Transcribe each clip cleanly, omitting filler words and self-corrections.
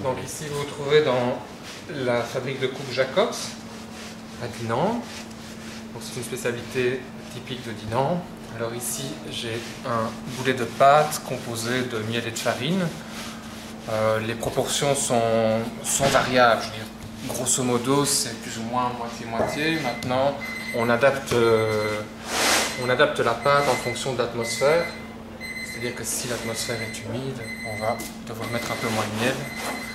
Donc ici vous vous trouvez dans la fabrique de coupe Jacobs à Dinan. C'est une spécialité typique de Dinan. Alors ici j'ai un boulet de pâte composé de miel et de farine. Les proportions sont variables. Je veux dire, grosso modo c'est plus ou moins moitié-moitié. Maintenant on adapte la pâte en fonction de l'atmosphère. C'est-à-dire que si l'atmosphère est humide, on va devoir mettre un peu moins de miel.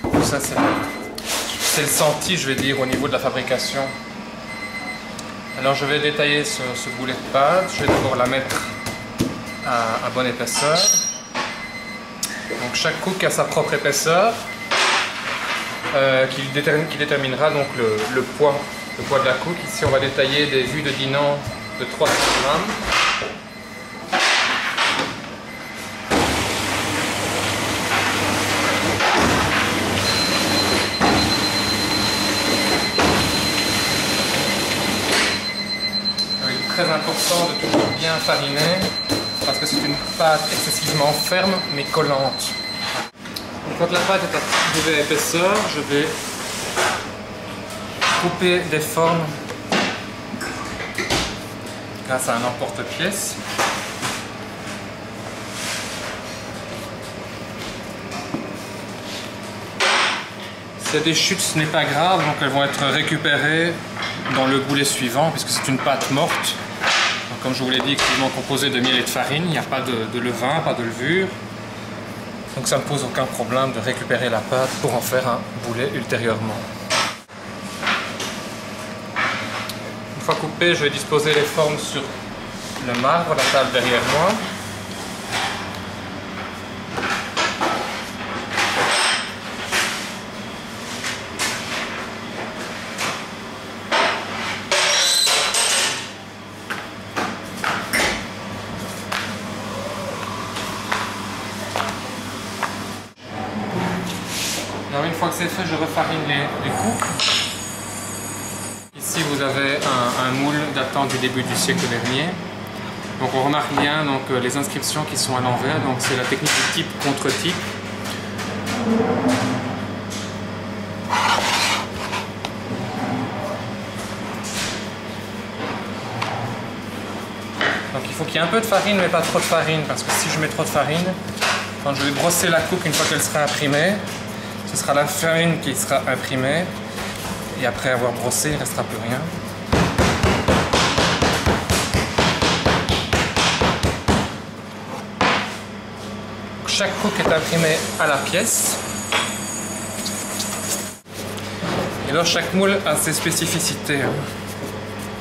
Tout ça, c'est le senti, je vais dire, au niveau de la fabrication. Alors, je vais détailler ce boulet de pâte. Je vais d'abord la mettre à bonne épaisseur. Donc, chaque cook a sa propre épaisseur qui déterminera donc le poids de la cook. Ici, on va détailler des vues de Dinan de 3 kg. Très important de toujours bien fariner parce que c'est une pâte excessivement ferme mais collante. Donc, quand la pâte est arrivée à épaisseur, je vais couper des formes grâce à un emporte-pièce. S'il y a des chutes, ce n'est pas grave, donc elles vont être récupérées dans le boulet suivant puisque c'est une pâte morte. Donc, comme je vous l'ai dit, exclusivement composée de miel et de farine, il n'y a pas de levain, pas de levure. Donc ça ne pose aucun problème de récupérer la pâte pour en faire un boulet ultérieurement. Une fois coupé, je vais disposer les formes sur le marbre, la table derrière moi. Alors une fois que c'est fait, je refarine les coupes. Ici vous avez un moule datant du début du siècle dernier. Donc on remarque bien donc, les inscriptions qui sont à l'envers. Donc c'est la technique du type contre type. Donc il faut qu'il y ait un peu de farine mais pas trop de farine parce que si je mets trop de farine, quand je vais brosser la coupe une fois qu'elle sera imprimée, ce sera la farine qui sera imprimée et après avoir brossé, il ne restera plus rien. Chaque cook est imprimé à la pièce. Et alors chaque moule a ses spécificités.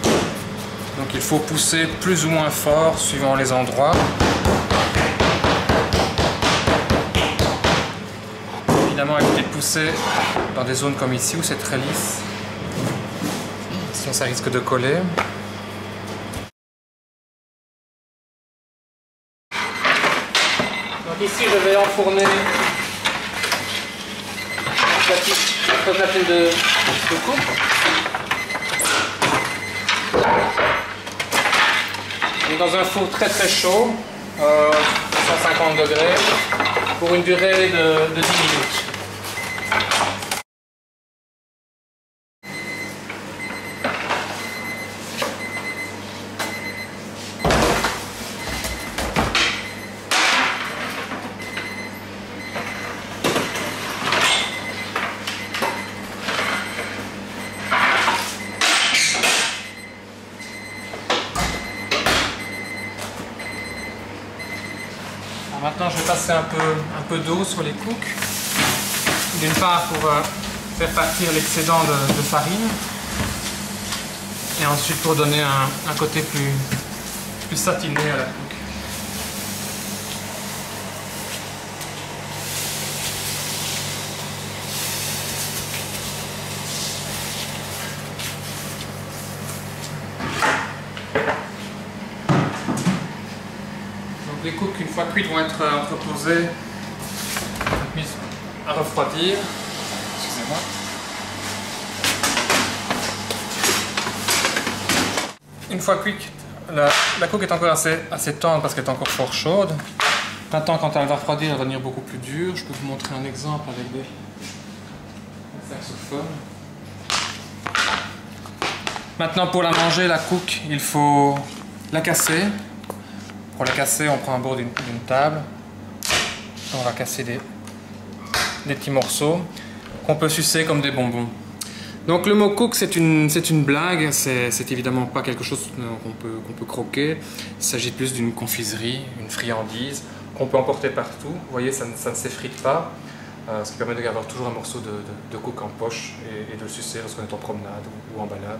Donc il faut pousser plus ou moins fort suivant les endroits. Évidemment, éviter de pousser dans des zones comme ici où c'est très lisse, sinon ça risque de coller. Donc ici, je vais enfourner la platine de coupe. Donc dans un four très très chaud, 150 degrés, pour une durée de 10 minutes. Maintenant, je vais passer un peu d'eau sur les cooks. D'une part pour faire partir l'excédent de farine et ensuite pour donner un côté plus satiné à la cook. Les cooks, une fois cuites, vont être entreposées, mises à refroidir. Excusez-moi. Une fois cuite, la coque est encore assez tendre parce qu'elle est encore fort chaude. Maintenant, quand elle va refroidir, elle va devenir beaucoup plus dure. Je peux vous montrer un exemple avec saxophone. Maintenant pour la manger, la cook, il faut la casser. Pour la casser, on prend un bord d'une table. On va casser des petits morceaux qu'on peut sucer comme des bonbons. Donc le mot cook, c'est une blague, c'est évidemment pas quelque chose qu'on peut croquer. Il s'agit plus d'une confiserie, une friandise qu'on peut emporter partout. Vous voyez, ça ne s'effrite pas, ce qui permet de garder toujours un morceau de cook en poche et de le sucer lorsqu'on est en promenade ou en balade.